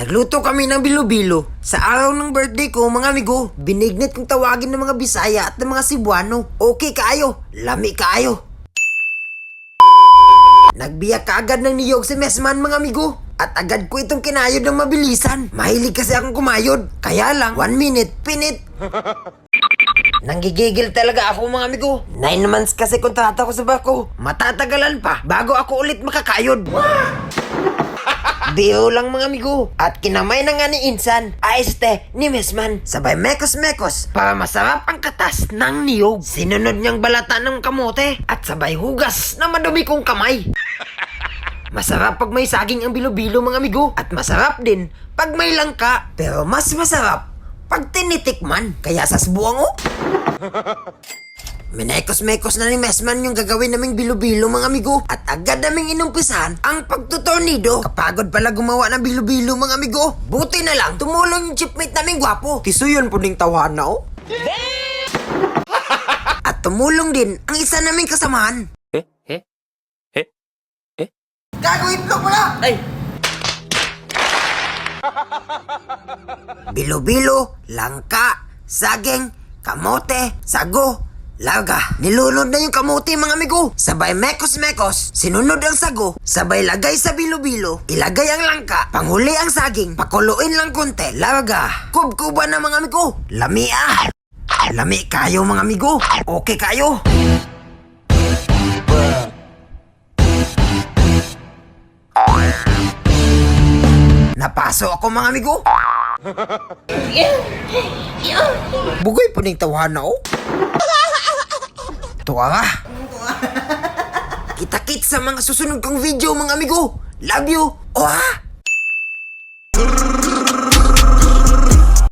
Nagluto kami ng bilo-bilo. Sa araw ng birthday ko, mga amigo, binignit kong tawagin ng mga Bisaya at ng mga Cebuano. Okay kayo, lami kayo. Nagbiyak kaagad ng niyog si Mesman, mga amigo. At agad ko itong kinayod ng mabilisan. Mahilig kasi akong kumayod. Kaya lang, 1 minute, pinit. Nanggigigil talaga ako, mga amigo. 9 months kasi kontrata ko sa barko. Matatagalan pa bago ako ulit makakayod. Biro lang, mga amigo. At kinamay na nga ni Insan, aiste ni Mesman. Sabay mekos-mekos para masarap ang katas ng niyog. Sinunod niyang balatan ng kamote at sabay hugas na madumi kong kamay. Masarap pag may saging ang bilo-bilo, mga amigo. At masarap din pag may langka. Pero mas masarap pag tinitikman. Kaya sa subuang oh. Minekos-mekos na ni Mesman yung gagawin naming bilo-bilo, mga amigo. At agad naming inumpisahan ang pagtutornido. Kapagod pala gumawa ng bilo-bilo, mga amigo. Buti na lang, tumulong yung chipmate naming gwapo. Kisuyon po ding tawahan na oh. At tumulong din ang isa naming kasamahan. Gago, itlog mo na! Ay! Bilo-bilo, langka, saging, kamote, sago, laga. Nilunod na yung kamote, mga amigo. Sabay mekos-mekos, sinunod ang sago, sabay lagay sa bilo-bilo, ilagay ang langka, panghuli ang saging, pakuluin lang konti, laga. Kub-kuba na, mga amigo. Lami ah! Lami kayo, mga amigo. Okay kayo. Napaso ako, mga amigo. Bugoy po ning tawahan na oh. Tuwa ka. Kita-kits sa mga susunod kong video, mga amigo. Love you. Oh ha.